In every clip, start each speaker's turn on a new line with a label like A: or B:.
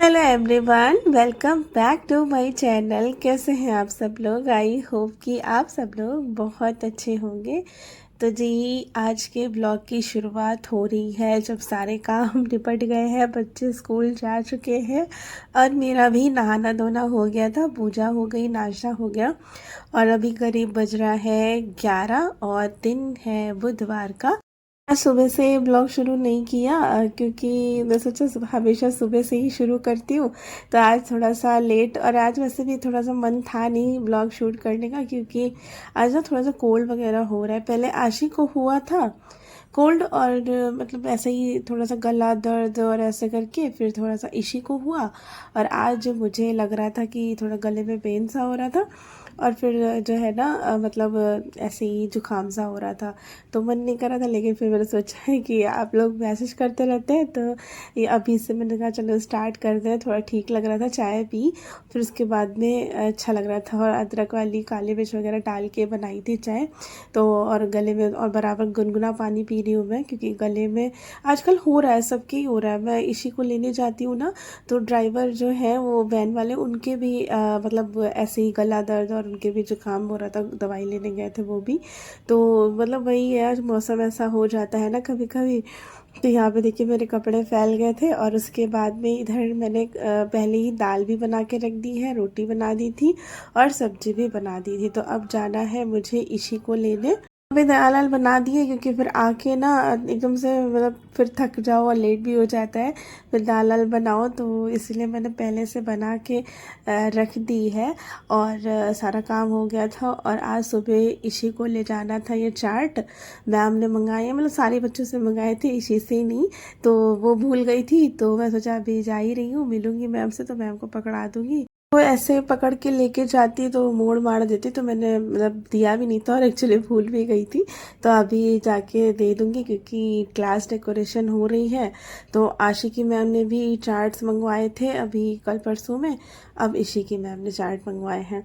A: Hello everyone, welcome back to my channel. कैसे हैं आप सब लोग? आई होप कि आप सब लोग बहुत अच्छे होंगे। तो जी, आज के ब्लॉग की शुरुआत हो रही है जब सारे काम निपट गए हैं, बच्चे स्कूल जा चुके हैं और मेरा भी नहाना धोना हो गया था, पूजा हो गई, नाश्ता हो गया और अभी करीब बज रहा है 11 और दिन है बुधवार का। आज सुबह से ब्लॉग शुरू नहीं किया क्योंकि मैं सोचा हमेशा सुबह से ही शुरू करती हूँ। तो आज थोड़ा सा लेट, और आज वैसे भी थोड़ा सा मन था नहीं ब्लॉग शूट करने का क्योंकि आज ना थोड़ा सा कोल्ड वगैरह हो रहा है। पहले आशी को हुआ था कोल्ड और मतलब ऐसे ही थोड़ा सा गला दर्द और ऐसे करके फिर थोड़ा सा इशी को हुआ, और आज मुझे लग रहा था कि थोड़ा गले में पेन सा हो रहा था और फिर जो है ना मतलब ऐसे ही जुकाम सा हो रहा था। तो मन नहीं कर रहा था, लेकिन फिर मैंने सोचा है कि आप लोग मैसेज करते रहते हैं तो ये अभी से मैंने कहा चलो स्टार्ट करते हैं। थोड़ा ठीक लग रहा था, चाय पी, फिर उसके बाद में अच्छा लग रहा था और अदरक वाली काली मिर्च वगैरह डाल के बनाई थी चाय। तो और गले में और बराबर गुनगुना पानी पी रही हूँ मैं, क्योंकि गले में आजकल हो रहा है, सबके ही हो रहा है। मैं इसी को लेने जाती हूँ ना, तो ड्राइवर जो है वो वैन वाले, उनके भी मतलब ऐसे ही गला दर्द और उनके भी जुकाम हो रहा था, दवाई लेने गए थे वो भी। तो मतलब वही है, आज मौसम ऐसा हो जाता है ना कभी कभी। तो यहाँ पे देखिए मेरे कपड़े फैल गए थे और उसके बाद में इधर मैंने पहले ही दाल भी बना के रख दी है, रोटी बना दी थी और सब्जी भी बना दी थी। तो अब जाना है मुझे इसी को लेने। अभी दाल वाल बना दिए क्योंकि फिर आके ना एकदम से मतलब फिर थक जाओ और लेट भी हो जाता है, फिर दाल वाल बनाओ, तो इसलिए मैंने पहले से बना के रख दी है। और सारा काम हो गया था। और आज सुबह इसी को ले जाना था ये चाट, मैम ने मंगाए, मतलब सारे बच्चों से मंगाए थे, इसी से नहीं। तो वो भूल गई थी, तो मैं सोचा अभी जा ही रही हूँ, मिलूंगी मैम से तो मैम को पकड़ा दूंगी। वो ऐसे पकड़ के लेके जाती तो मोड़ मार देती, तो मैंने मतलब दिया भी नहीं था और एक्चुअली भूल भी गई थी। तो अभी जाके दे दूंगी क्योंकि क्लास डेकोरेशन हो रही है। तो आशिकी मैम ने भी चार्ट्स मंगवाए थे अभी कल परसों में, अब इशी की मैम ने चार्ट मंगवाए हैं।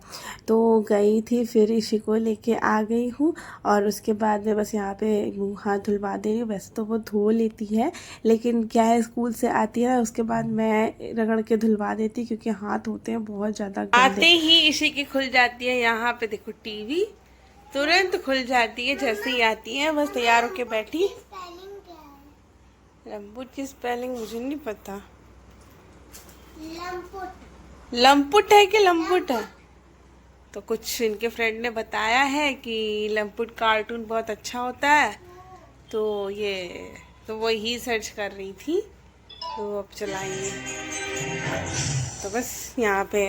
A: तो गई थी, फिर इशी को लेके आ गई हूँ और उसके बाद में बस यहाँ पे मुँह हाथ धुलवा दे रही हूँ। वैसे तो वो धो लेती है, लेकिन क्या है स्कूल से आती है उसके बाद मैं रगड़ के धुलवा देती क्योंकि हाथ होते हैं बहुत ज़्यादा गंदे। आते ही इसी की खुल जाती है, यहाँ पे देखो टीवी तुरंत खुल जाती है जैसे ही आती है, बस तैयार होके बैठी। लंपुट की स्पेलिंग मुझे नहीं पता। लंपुट है कि लंपुट है? तो कुछ इनके फ्रेंड ने बताया है कि लंपुट कार्टून बहुत अच्छा होता है, तो ये तो वही सर्च कर रही थी, तो अब चलाएंगे। तो बस यहाँ पे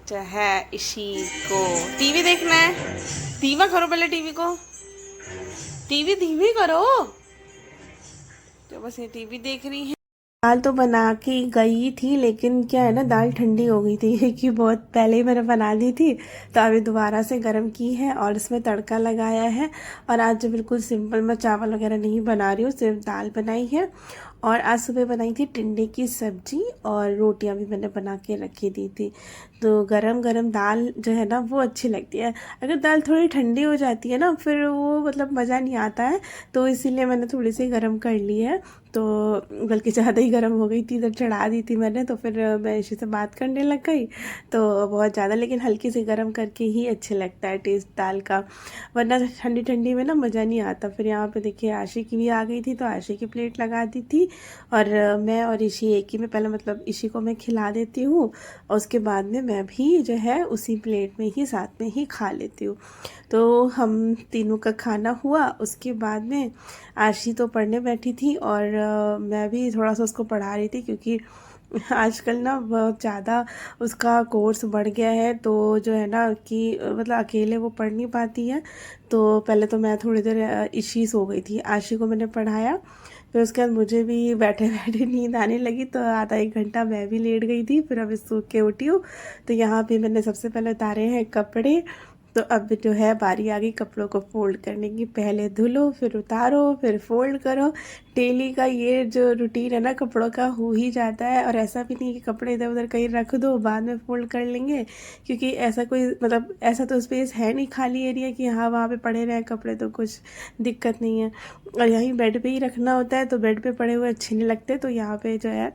A: जो है इसी को टीवी देखना है। धीमा करो पहले टीवी को, टीवी धीमी करो। तो बस ये टीवी देख रही है। दाल तो बना के गई थी, लेकिन क्या है ना दाल ठंडी हो गई थी कि बहुत पहले ही मैंने बना दी थी, तो अभी दोबारा से गर्म की है और इसमें तड़का लगाया है। और आज जो बिल्कुल सिंपल, मैं चावल वगैरह नहीं बना रही हूँ, सिर्फ दाल बनाई है। और आज सुबह बनाई थी टिंडे की सब्जी और रोटियां भी मैंने बना के रखी दी थी। तो गरम गरम दाल जो है ना वो अच्छी लगती है। अगर दाल थोड़ी ठंडी हो जाती है ना फिर वो मतलब मज़ा नहीं आता है, तो इसीलिए मैंने थोड़ी सी गर्म कर ली है। तो बल्कि ज़्यादा ही गर्म हो गई थी, इधर चढ़ा दी थी मैंने, तो फिर मैं इसी से बात करने लग गई। तो बहुत ज़्यादा, लेकिन हल्की सी गर्म करके ही अच्छे लगता है टेस्ट दाल का, वरना ठंडी ठंडी में ना मज़ा नहीं आता। फिर यहाँ पे देखिए आशी की भी आ गई थी, तो आशी की प्लेट लगा दी थी और मैं और इशी एक ही में, पहले मतलब इशी को मैं खिला देती हूँ और उसके बाद में मैं भी जो है उसी प्लेट में ही साथ में ही खा लेती हूँ। तो हम तीनों का खाना हुआ, उसके बाद में आशी तो पढ़ने बैठी थी और मैं भी थोड़ा सा उसको पढ़ा रही थी क्योंकि आजकल ना बहुत ज़्यादा उसका कोर्स बढ़ गया है, तो जो है ना कि मतलब अकेले वो पढ़ नहीं पाती है। तो पहले तो मैं थोड़ी देर इशी सो गई थी, आशी को मैंने पढ़ाया, फिर उसके बाद मुझे भी बैठे बैठे नींद आने लगी, तो आधा एक घंटा मैं भी लेट गई थी, फिर अभी सो के उठी हूँ। तो यहाँ पे मैंने सबसे पहले उतारे हैं कपड़े। तो अब जो है बारी आ गई कपड़ों को फोल्ड करने की, पहले धुलो फिर उतारो फिर फोल्ड करो। डेली का ये जो रूटीन है ना कपड़ों का हो ही जाता है, और ऐसा भी नहीं कि कपड़े इधर उधर कहीं रख दो बाद में फोल्ड कर लेंगे, क्योंकि ऐसा कोई मतलब ऐसा तो स्पेस है नहीं खाली एरिया कि हाँ वहाँ पे पड़े रहे कपड़े, तो कुछ दिक्कत नहीं है। और यहीं बेड पे ही रखना होता है, तो बेड पे पड़े हुए अच्छे नहीं लगते, तो यहाँ पे जो है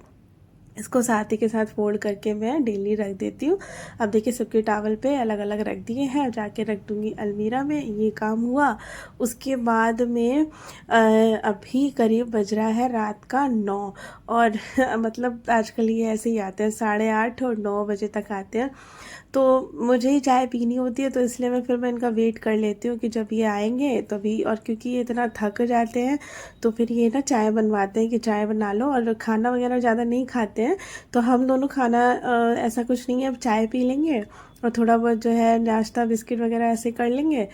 A: इसको साथी के साथ फोल्ड करके मैं डेली रख देती हूँ। अब देखिए सबके टावल पे अलग अलग रख दिए हैं, जाके रख दूँगी अलमीरा में। ये काम हुआ। उसके बाद में अभी करीब बज रहा है रात का 9 और मतलब आजकल ये ऐसे ही आते हैं 8:30 और 9 बजे तक आते हैं। तो मुझे ही चाय पीनी होती है, तो इसलिए मैं इनका वेट कर लेती हूँ कि जब ये आएंगे तभी। और क्योंकि ये इतना थक जाते हैं तो फिर ये ना चाय बनवाते हैं कि चाय बना लो, और खाना वगैरह ज़्यादा नहीं खाते हैं। तो हम दोनों खाना ऐसा कुछ नहीं है, अब चाय पी लेंगे और थोड़ा बहुत जो है नाश्ता बिस्किट वगैरह ऐसे कर लेंगे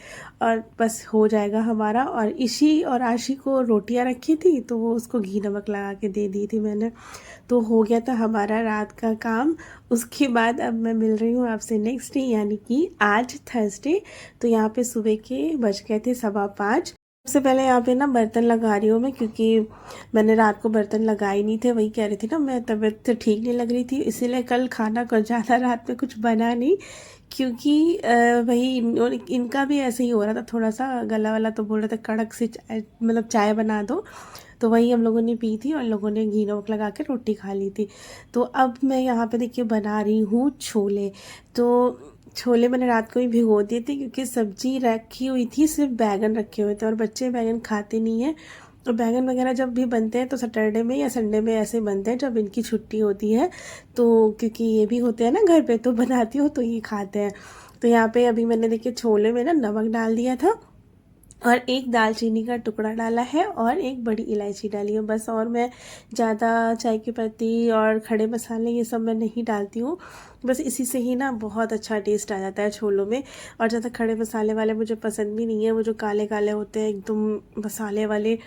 A: और बस हो जाएगा हमारा। और ईशी और आशी को रोटियां रखी थी तो वो उसको घी नमक लगा के दे दी थी मैंने, तो हो गया था हमारा रात का काम। उसके बाद अब मैं मिल रही हूँ आपसे नेक्स्ट डे, यानी कि आज थर्सडे। तो यहाँ पे सुबह के बज गए थे 5:15। सबसे पहले यहाँ पे ना बर्तन लगा रही हूँ मैं, क्योंकि मैंने रात को बर्तन लगाए नहीं थे। वही कह रही थी ना, मैं तबीयत ठीक नहीं लग रही थी, इसीलिए कल खाना कुछ ज़्यादा रात में कुछ बना नहीं। क्योंकि वही इनका भी ऐसे ही हो रहा था, थोड़ा सा गला वाला, तो बोल रहे थे कड़क से मतलब चाय बना दो। तो वही हम लोगों ने पी थी और लोगों ने घी नमक लगा के रोटी खा ली थी। तो अब मैं यहाँ पे देखिए बना रही हूँ छोले। तो छोले मैंने रात को ही भिगो दिए थे, क्योंकि सब्जी रखी हुई थी, सिर्फ बैगन रखे हुए थे और बच्चे बैगन खाते नहीं हैं। तो बैगन वगैरह जब भी बनते हैं तो सैटरडे में या संडे में ऐसे बनते हैं जब इनकी छुट्टी होती है। तो क्योंकि ये भी होते हैं ना घर पे, तो बनाती हूँ तो ये खाते हैं। तो यहाँ पे अभी मैंने देखिए छोले में ना नमक डाल दिया था और एक दालचीनी का टुकड़ा डाला है और एक बड़ी इलायची डाली है बस। और मैं ज़्यादा चाय की पत्ती और खड़े मसाले ये सब मैं नहीं डालती हूँ। बस इसी से ही ना बहुत अच्छा टेस्ट आ जाता है छोलों में। और ज़्यादा खड़े मसाले वाले मुझे पसंद भी नहीं है, वो जो काले काले होते हैं एकदम मसाले वाले,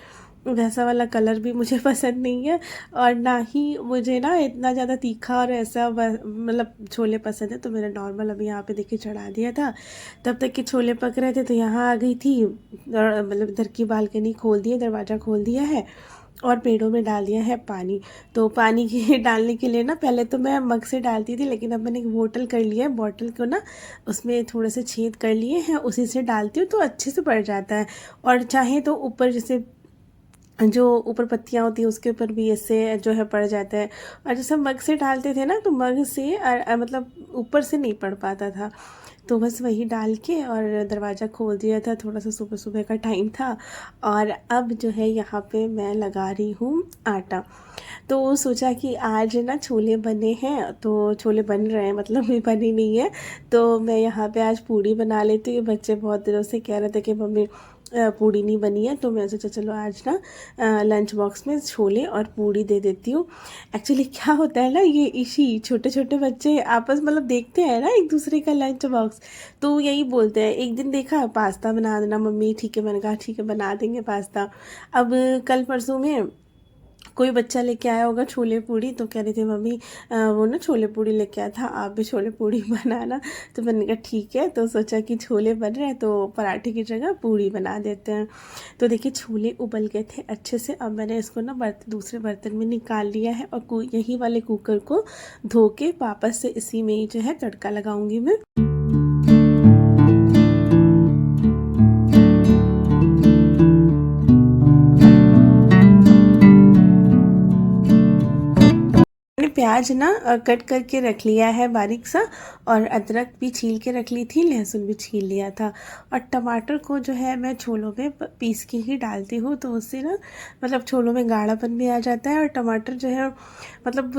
A: वैसा वाला कलर भी मुझे पसंद नहीं है। और ना ही मुझे ना इतना ज़्यादा तीखा और ऐसा मतलब छोले पसंद है। तो मैंने नॉर्मल अभी यहाँ पे देखिए चढ़ा दिया था। तब तक कि छोले पक रहे थे तो यहाँ आ गई थी, और मतलब इधर की बालकनी खोल दी है, दरवाज़ा खोल दिया है और पेड़ों में डाल दिया है पानी। तो पानी के डालने के लिए ना पहले तो मैं मग से डालती थी, लेकिन अब मैंने एक बोतल कर लिया है। बोतल को ना उसमें थोड़े से छेद कर लिए हैं, उसी से डालती हूँ तो अच्छे से पड़ जाता है। और चाहे तो ऊपर जैसे जो ऊपर पत्तियाँ होती है उसके ऊपर भी ऐसे जो है पड़ जाता है। और जैसे हम मग से डालते थे ना तो मग से मतलब ऊपर से नहीं पड़ पाता था। तो बस वही डाल के और दरवाज़ा खोल दिया था, थोड़ा सा सुबह सुबह का टाइम था। और अब जो है यहाँ पे मैं लगा रही हूँ आटा। तो सोचा कि आज ना छोले बने हैं, तो छोले बन रहे हैं मतलब भी बनी नहीं है। तो मैं यहाँ पे आज पूड़ी बना लेती हूँ। बच्चे बहुत दिनों से कह रहे थे कि मम्मी पूड़ी नहीं बनी है, तो मैं सोचा चलो आज ना लंच बॉक्स में छोले और पूड़ी दे देती हूँ। एक्चुअली क्या होता है ना, ये इसी छोटे छोटे बच्चे आपस मतलब देखते हैं ना एक दूसरे का लंच बॉक्स, तो यही बोलते हैं। एक दिन देखा पास्ता बना देना मम्मी, ठीक है, मैंने कहा ठीक है बना देंगे पास्ता। अब कल परसों में कोई बच्चा लेके आया होगा छोले पूड़ी, तो कह रही थी मम्मी वो ना छोले पूड़ी लेके आया था, आप भी छोले पूड़ी बनाना। तो मैंने कहा ठीक है। तो सोचा कि छोले बन रहे हैं तो पराठे की जगह पूड़ी बना देते हैं। तो देखिए छोले उबल गए थे अच्छे से। अब मैंने इसको ना दूसरे बर्तन में निकाल लिया है और यही वाले कुकर को धो के वापस से इसी में ही जो है तड़का लगाऊंगी मैं। मैंने प्याज ना कट करके रख लिया है बारीक सा, और अदरक भी छील के रख ली थी, लहसुन भी छील लिया था। और टमाटर को जो है मैं छोलों में पीस के ही डालती हूँ, तो उससे ना मतलब छोलों में गाढ़ापन भी आ जाता है। और टमाटर जो है मतलब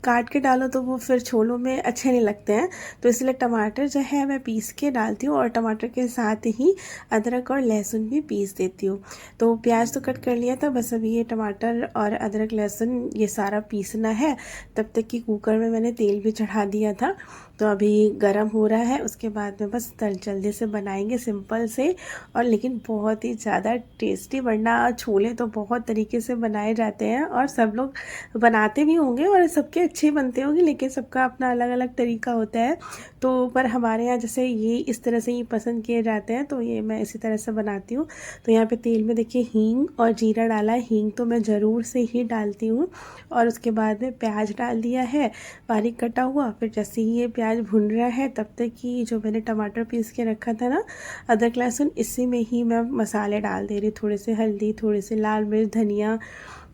A: काट के डालो तो वो फिर छोलों में अच्छे नहीं लगते हैं। तो इसलिए टमाटर जो है मैं पीस के डालती हूँ और टमाटर के साथ ही अदरक और लहसुन भी पीस देती हूँ। तो प्याज तो कट कर लिया था, बस अभी ये टमाटर और अदरक लहसुन ये सारा पीसना है। तब तक कि कुकर में मैंने तेल भी चढ़ा दिया था, तो अभी गरम हो रहा है। उसके बाद में बस जल्दी से बनाएंगे सिंपल से, और लेकिन बहुत ही ज़्यादा टेस्टी। वरना छोले तो बहुत तरीके से बनाए जाते हैं और सब लोग बनाते भी होंगे और सबके अच्छे बनते होंगे, लेकिन सबका अपना अलग अलग तरीका होता है। तो पर हमारे यहाँ जैसे ये इस तरह से ही पसंद किए जाते हैं, तो ये मैं इसी तरह से बनाती हूँ। तो यहाँ पे तेल में देखिए हींग और जीरा डाला है। हींग तो मैं ज़रूर से ही डालती हूँ। और उसके बाद में प्याज डाल दिया है बारीक कटा हुआ। फिर जैसे ही ये प्याज भुन रहा है तब तक कि जो मैंने टमाटर पीस के रखा था ना, अदरक लहसुन, इसी में ही मैं मसाले डाल दे रही। थोड़े से हल्दी, थोड़े से लाल मिर्च, धनिया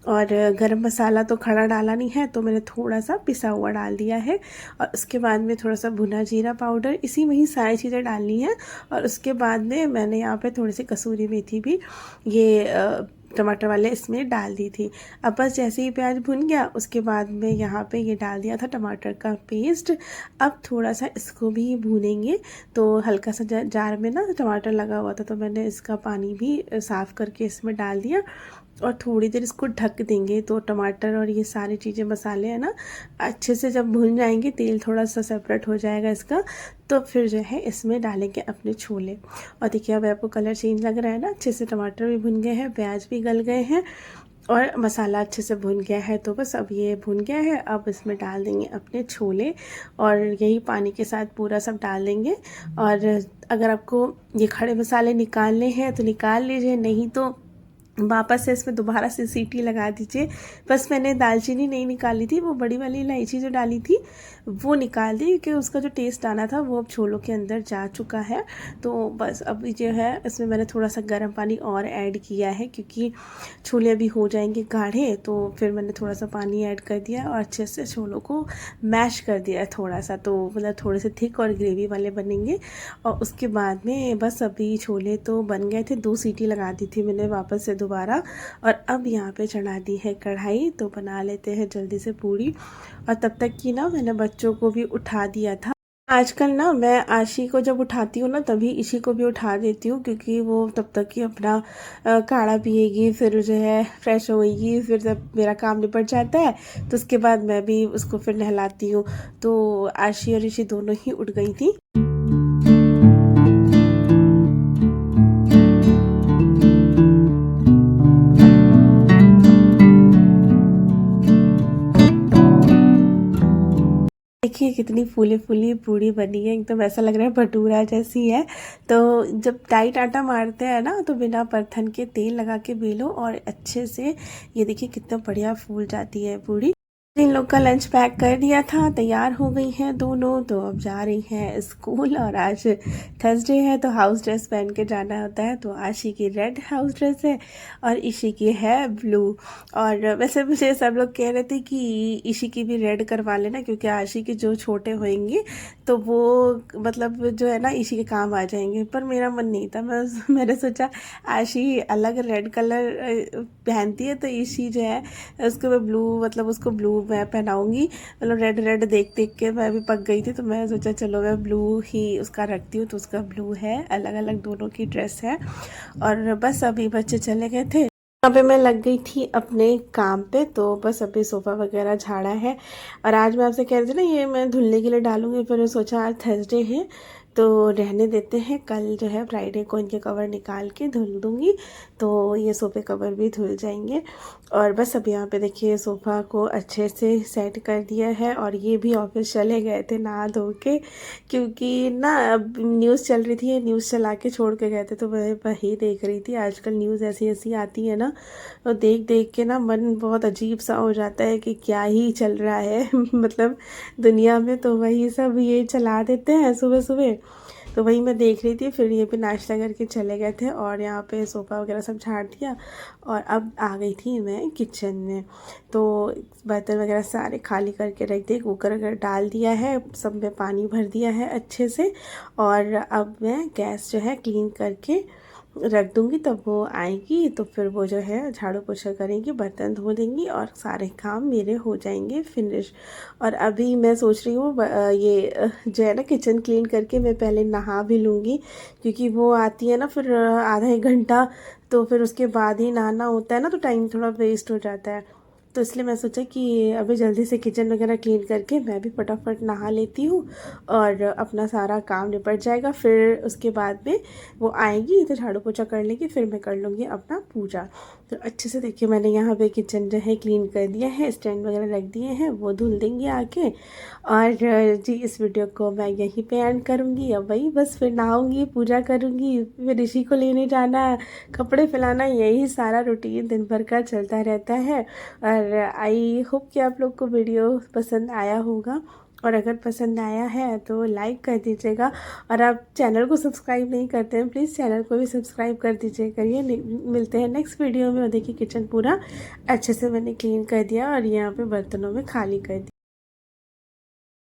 A: और गरम मसाला तो खड़ा डाला नहीं है, तो मैंने थोड़ा सा पिसा हुआ डाल दिया है। और उसके बाद में थोड़ा सा भुना जीरा पाउडर, इसी में ही सारी चीज़ें डालनी है। और उसके बाद में मैंने यहाँ पे थोड़ी सी कसूरी मेथी भी ये टमाटर वाले इसमें डाल दी थी। अब बस जैसे ही प्याज भुन गया, उसके बाद में यहाँ पे ये डाल दिया था टमाटर का पेस्ट। अब थोड़ा सा इसको भी भूनेंगे। तो हल्का सा जार में ना टमाटर लगा हुआ था, तो मैंने इसका पानी भी साफ़ करके इसमें डाल दिया और थोड़ी देर इसको ढक देंगे। तो टमाटर और ये सारी चीज़ें मसाले हैं ना अच्छे से जब भुन जाएंगे, तेल थोड़ा सा सेपरेट हो जाएगा इसका, तो फिर जो है इसमें डालेंगे अपने छोले। और देखिए अब आपको कलर चेंज लग रहा है ना, अच्छे से टमाटर भी भुन गए हैं, प्याज भी गल गए हैं और मसाला अच्छे से भुन गया है। तो बस अब ये भुन गया है, अब इसमें डाल देंगे अपने छोले और यही पानी के साथ पूरा सब डाल देंगे। और अगर आपको ये खड़े मसाले निकालने हैं तो निकाल लीजिए, नहीं तो वापस से इसमें दोबारा से सीटी लगा दीजिए। बस मैंने दालचीनी नहीं निकाली थी, वो बड़ी वाली इलायची जो डाली थी वो निकाल दी, क्योंकि उसका जो टेस्ट आना था वो अब छोलों के अंदर जा चुका है। तो बस अब जो है इसमें मैंने थोड़ा सा गर्म पानी और ऐड किया है, क्योंकि छोले अभी हो जाएंगे गाढ़े। तो फिर मैंने थोड़ा सा पानी ऐड कर दिया और अच्छे से छोलों को मैश कर दिया है थोड़ा सा, तो मतलब थोड़े से थिक और ग्रेवी वाले बनेंगे। और उसके बाद में बस अभी छोले तो बन गए थे, 2 सीटी लगा दी थी मैंने वापस से दोबारा। और अब यहाँ पे चढ़ा दी है कढ़ाई, तो बना लेते हैं जल्दी से पूड़ी। और तब तक की ना मैंने बच्चों को भी उठा दिया था। आजकल ना मैं आशी को जब उठाती हूँ ना, तभी इशी को भी उठा देती हूँ, क्योंकि वो तब तक ही अपना काढ़ा पिएगी, फिर जो है फ्रेश होएगी, फिर जब मेरा काम निपट जाता है तो उसके बाद मैं भी उसको फिर नहलाती हूँ। तो आशी और इशी दोनों ही उठ गई थी। देखिए कितनी फूली फूली पूड़ी बनी है, एकदम ऐसा लग रहा है भटूरा जैसी है। तो जब टाइट आटा मारते हैं ना, तो बिना परथन के तेल लगा के बेलो और अच्छे से ये देखिए कितना बढ़िया फूल जाती है पूड़ी। इन लोग का लंच पैक कर दिया था, तैयार हो गई हैं दोनों, तो अब जा रही हैं स्कूल। और आज थर्सडे है तो हाउस ड्रेस पहन के जाना होता है। तो आशी की रेड हाउस ड्रेस है और इशी की है ब्लू। और वैसे मुझे सब लोग कह रहे थे कि इशी की भी रेड करवा लेना, क्योंकि आशी के जो छोटे होंगे तो वो मतलब जो है ना इशी के काम आ जाएंगे। पर मेरा मन नहीं था, मैंने सोचा आशी अलग रेड कलर पहनती है, तो इशी जो है उसको मैं ब्लू, मतलब उसको ब्लू मैं पहनाऊंगी। मतलब रेड रेड देख देख के मैं भी पक गई थी, तो मैं सोचा चलो मैं ब्लू ही उसका रखती हूँ। तो उसका ब्लू है, अलग अलग दोनों की ड्रेस है। और बस अभी बच्चे चले गए थे, यहाँ पे मैं लग गई थी अपने काम पे। तो बस अभी सोफ़ा वगैरह झाड़ा है। और आज मैं आपसे कह रही थी ना ये मैं धुलने के लिए डालूंगी, फिर सोचा आज थर्सडे है तो रहने देते हैं, कल जो है फ्राइडे को इनके कवर निकाल के धुल दूँगी, तो ये सोफ़े कवर भी धुल जाएंगे। और बस अब यहाँ पे देखिए सोफ़ा को अच्छे से सेट कर दिया है। और ये भी ऑफिस चले गए थे नहा धो के, क्योंकि ना अब न्यूज़ चल रही थी, न्यूज़ चला के छोड़ के गए थे, तो मैं वही देख रही थी। आजकल न्यूज़ ऐसी ऐसी आती है ना, तो देख देख के ना मन बहुत अजीब सा हो जाता है कि क्या ही चल रहा है मतलब दुनिया में। तो वही सब ये चला देते हैं सुबह सुबह, तो वही मैं देख रही थी। फिर ये भी नाश्ता करके चले गए थे और यहाँ पे सोफ़ा वगैरह सब झाड़ दिया। और अब आ गई थी मैं किचन में, तो बर्तन वगैरह सारे खाली करके रख दिए, कुकर वगैरह डाल दिया है, सब में पानी भर दिया है अच्छे से। और अब मैं गैस जो है क्लीन करके रख दूँगी, तब वो आएगी तो फिर वो जो है झाड़ू पोछा करेंगी, बर्तन धो देंगी और सारे काम मेरे हो जाएंगे फिनिश। और अभी मैं सोच रही हूँ ये जो है ना किचन क्लीन करके मैं पहले नहा भी लूँगी, क्योंकि वो आती है ना फिर आधा एक घंटा, तो फिर उसके बाद ही नहाना होता है ना, तो टाइम थोड़ा वेस्ट हो जाता है। तो इसलिए मैं सोचा कि अभी जल्दी से किचन वगैरह क्लीन करके मैं भी फटाफट नहा लेती हूँ और अपना सारा काम निपट जाएगा। फिर उसके बाद में वो आएगी तो झाड़ू पोछा कर लेगी, फिर मैं कर लूँगी अपना पूजा। तो अच्छे से देखिए मैंने यहाँ पे किचन जो है क्लीन कर दिया है, स्टैंड वगैरह रख दिए हैं, वो धुल देंगे आके। और जी इस वीडियो को मैं यहीं पे एंड करूँगी। अब वही बस फिर नहाऊँगी, पूजा करूँगी, फिर ऋषि को लेने जाना, कपड़े फैलाना, यही सारा रूटीन दिन भर का चलता रहता है। और आई होप कि आप लोग को वीडियो पसंद आया होगा। और अगर पसंद आया है तो लाइक कर दीजिएगा। और आप चैनल को सब्सक्राइब नहीं करते हैं, प्लीज़ चैनल को भी सब्सक्राइब कर दीजिए करिए। मिलते हैं नेक्स्ट वीडियो में। और देखिए किचन पूरा अच्छे से मैंने क्लीन कर दिया और यहाँ पे बर्तनों में खाली कर दिया।